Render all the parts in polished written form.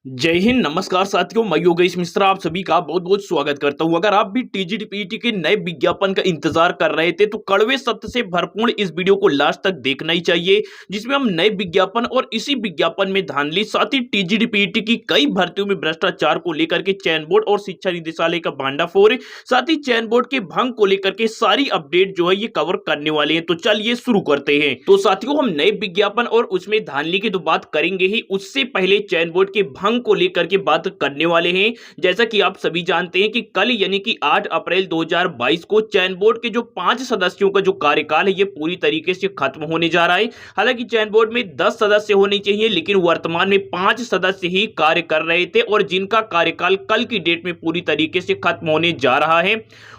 जय हिंद, नमस्कार साथियों। मैं योगेश मिश्रा आप सभी का बहुत बहुत स्वागत करता हूं। अगर आप भी टीजीटी के नए विज्ञापन का इंतजार कर रहे थे तो कड़वे सत्य से भरपूर इस वीडियो को लास्ट तक देखना ही चाहिए, जिसमें हम नए विज्ञापन और इसी विज्ञापन में धांधली, साथ ही टीजीटी की कई भर्तियों में भ्रष्टाचार को लेकर के चयन बोर्ड और शिक्षा निदेशालय का भांडाफोड़, साथ ही चयन बोर्ड के भंग को लेकर के सारी अपडेट जो है ये कवर करने वाले हैं। तो चलिए शुरू करते हैं। तो साथियों, हम नए विज्ञापन और उसमें धांधली की तो बात करेंगे ही, उससे पहले चयन बोर्ड के भंग को लेकर के बात करने वाले हैं। जैसा कि आप सभी जानते हैं कि कल यानी कि 8 अप्रैल 2022 को चयन बोर्ड के जो 5 सदस्यों का जो कार्यकाल है ये पूरी तरीके से खत्म होने जा रहा है। हालांकि चयन बोर्ड में 10 सदस्य होने चाहिए, लेकिन वर्तमान में 5 सदस्य ही कार्य कर रहे थे और जिनका कार्यकाल कल की डेट में पूरी तरीके से खत्म होने जा रहा है।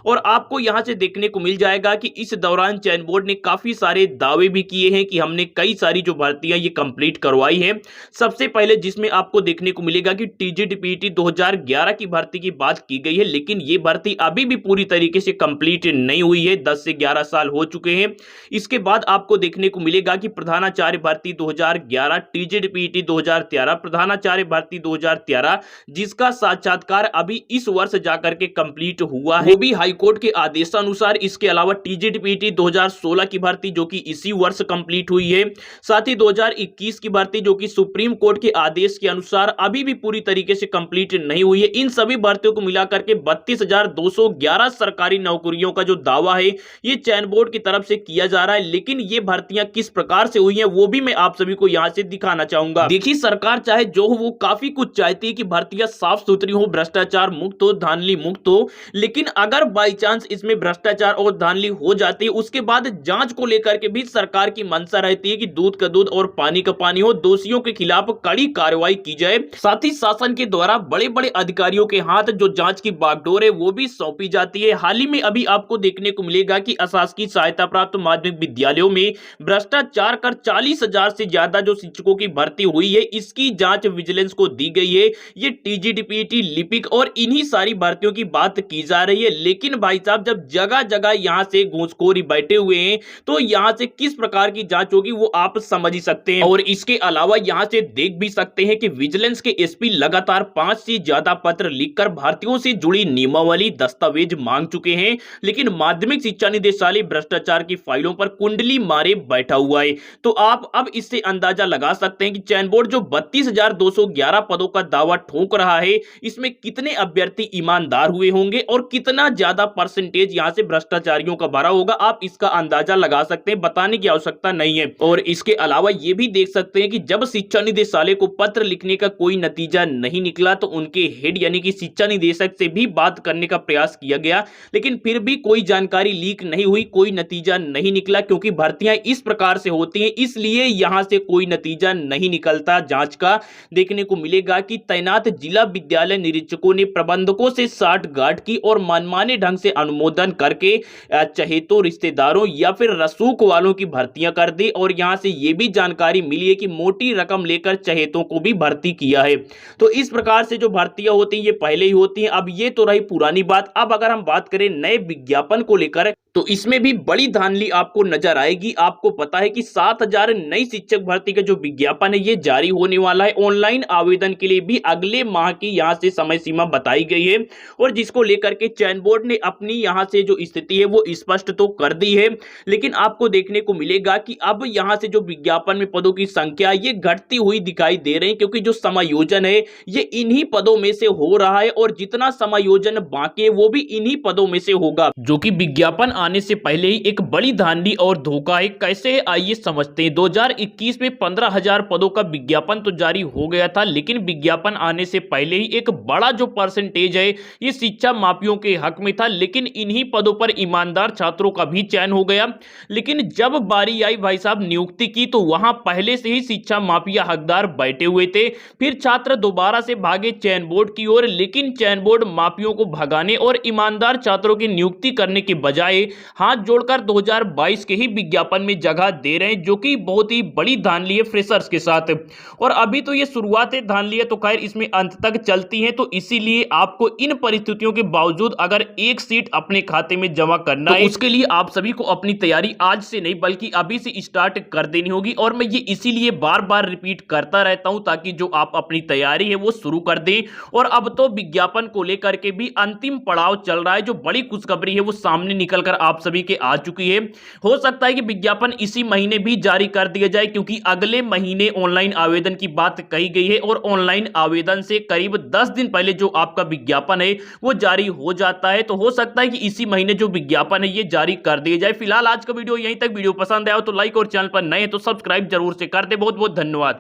और आपको यहां से देखने को मिल जाएगा कि इस दौरान चयन बोर्ड ने काफी सारे दावे भी किए हैं कि हमने कई सारी जो भर्तियां ये कंप्लीट करवाई है। सबसे पहले जिसमें आपको देखने को मिलेगा कि टीजीटी 2011 की भर्ती की बात की गई है, लेकिन ये भर्ती अभी भी पूरी तरीके से कंप्लीट नहीं हुई है। 10 से 11 साल हो चुके हैं। इसके बाद आपको देखने को मिलेगा कि प्रधानाचार्य भर्ती 2011, टीजीटी 2013, प्रधानाचार्य भर्ती 2013, जिसका साक्षात्कार अभी इस वर्ष जाकर के कंप्लीट हुआ है, वो भी हाईकोर्ट के आदेशानुसार। इसके अलावा टीजीटी 2016 की भर्ती जो कि इसी वर्ष कंप्लीट हुई है, साथ ही 2021 की भर्ती जो कि सुप्रीम कोर्ट के आदेश के अनुसार अभी भी पूरी तरीके से कंप्लीट नहीं हुई है। इन सभी भर्तियों को मिलाकर के 32,211 सरकारी नौकरियों का जो दावा है ये चयन बोर्ड की तरफ से किया जा रहा है। लेकिन ये भर्तियां किस प्रकार से हुई हैं वो भी मैं आप सभी को यहां से दिखाना चाहूंगा। देखिए, सरकार चाहे जो हो वो काफी कुछ चाहती है कि भर्तियां साफ सुथरी हो, भ्रष्टाचार मुक्त हो, धांधली मुक्त हो। लेकिन अगर बाई चांस इसमें भ्रष्टाचार और धांधली हो जाती है, उसके बाद जांच को लेकर के भी सरकार की मंशा रहती है कि दूध का दूध और पानी का पानी हो, दोषियों के खिलाफ कड़ी कार्रवाई की जाए। साथ ही शासन के द्वारा बड़े बड़े अधिकारियों के हाथ जो जांच की बागडोर है वो भी सौंपी जाती है। हाल ही में अभी आपको देखने को मिलेगा कि अशासकीय सहायता प्राप्त माध्यमिक विद्यालयों में भ्रष्टाचार कर 40,000 से ज्यादा जो शिक्षकों की भर्ती हुई है, इसकी जांच विजिलेंस को दी गई है। ये टीजीटी, लिपिक और इन्हीं सारी भर्तियों की बात की जा रही है। लेकिन भाई साहब, जब जगह जगह यहां से घूसखोरी बैठे हुए हैं तो यहां से किस प्रकार की जांच होगी वो आप समझ ही सकते हैं। और इसके अलावा यहां से देख भी सकते हैं कि विजिलेंस के एसपी लगातार 5 से ज्यादा पत्र लिखकर भर्तियों से जुड़ी नियमावली, दस्तावेज मांग चुके हैं। लेकिन माध्यमिक शिक्षा निदेशालय भ्रष्टाचार की फाइलों पर कुंडली मारे बैठा हुआ है। तो आप अब इससे अंदाजा लगा सकते हैं कि चयन बोर्ड जो 32,211 पदों का दावा ठोक रहा है, इसमें कितने अभ्यर्थी ईमानदार हुए होंगे और कितना ज्यादा परसेंटेज यहां से भ्रष्टाचारियों का भरा होगा। आप इसका अंदाजा लगा सकते हैं, बताने की आवश्यकता नहीं है। और इसके अलावा यह भी देख सकते हैं कि जब शिक्षा निदेशालय को पत्र लिखने का कोई नतीजा नहीं निकला तो उनके हेड यानी कि शिक्षा निदेशक से भी बात करने का प्रयास किया गया, लेकिन फिर भी कोई जानकारी लीक नहीं हुई, कोई नतीजा नहीं निकला। क्योंकि भर्तियां इस प्रकार से होती हैं, इसलिए यहां से कोई नतीजा नहीं निकलता जांच का। देखने को मिलेगा कि तैनात जिला विद्यालय निरीक्षकों ने प्रबंधकों से साठगांठ की और मनमाने ढंग से अनुमोदन करके चहेतों, रिश्तेदारों या फिर रसूख वालों की भर्तियां कर दी। और यहां से यह भी जानकारी मिली है कि मोटी रकम लेकर चहेतों को भी भर्ती किया है। तो इस प्रकार से जो भर्तियां होती हैं ये पहले ही होती हैं। अब ये तो रही पुरानी बात। अब अगर हम बात करें नए विज्ञापन को लेकर तो इसमें भी बड़ी धांधली आपको नजर आएगी। आपको पता है कि 7,000 नई शिक्षक भर्ती का जो विज्ञापन है ये जारी होने वाला है। ऑनलाइन आवेदन के लिए भी अगले माह की यहां से समय सीमा बताई गई है, और जिसको लेकर के चयन बोर्ड ने अपनी यहां से जो स्थिति है वो स्पष्ट तो कर दी है। लेकिन आपको देखने को मिलेगा कि अब यहां से जो विज्ञापन में पदों की संख्या ये घटती हुई दिखाई दे रही है, क्योंकि जो समायोजन है ये इन्हीं पदों में से हो रहा है और जितना समायोजन बाकी है वो भी इन्हीं पदों में से होगा, जो कि विज्ञापन आने से पहले ही एक बड़ी धांधली और धोखा है। कैसे है आइए समझते हैं। 2021 में 15,000 पदों का विज्ञापन तो जारी हो गया था, लेकिन विज्ञापन आने से पहले ही एक बड़ा जो परसेंटेज है ये शिक्षा माफियों के हक में था। लेकिन इन्हीं पदों पर ईमानदार छात्रों का भी चयन हो गया। लेकिन जब बारी आई भाई साहब नियुक्ति की तो वहां पहले से ही शिक्षा माफिया हकदार बैठे हुए थे। फिर छात्र दोबारा से भागे चयन बोर्ड की ओर, लेकिन चयन बोर्ड माफियों को भगाने और ईमानदार छात्रों की नियुक्ति करने के बजाय हाथ जोड़कर 2022 के ही विज्ञापन में जगह दे रहे हैं, जो कि बहुत ही बड़ी धांधली है फ्रेशर्स के साथ। और अभी तो ये शुरुआत है धांधली है, तो खैर इसमें अंत तक चलती है। तो इसीलिए आपको इन परिस्थितियों के बावजूद अगर एक सीट अपने खाते में जमा करना है, उसके लिए आप सभी को अपनी तैयारी आज से नहीं बल्कि अभी से स्टार्ट कर देनी होगी। और मैं ये इसीलिए बार बार रिपीट करता रहता हूं ताकि जो आप अपनी तैयारी है वो शुरू कर दें। और अब तो विज्ञापन को लेकर के भी अंतिम पड़ाव चल रहा है। जो बड़ी खुशखबरी है वो सामने निकलकर आप सभी के आ चुकी है। हो सकता है कि विज्ञापन इसी महीने भी जारी कर दिया जाए, क्योंकि अगले महीने ऑनलाइन आवेदन की बात कही गई है। और ऑनलाइन आवेदन से करीब 10 दिन पहले जो आपका विज्ञापन है वो जारी हो जाता है। तो हो सकता है कि इसी महीने जो विज्ञापन है ये जारी कर दिया जाए। फिलहाल आज का वीडियो यहीं तक। वीडियो पसंद आया हो तो लाइक और चैनल पर नए हैं तो सब्सक्राइब जरूर से कर दे। बहुत बहुत धन्यवाद।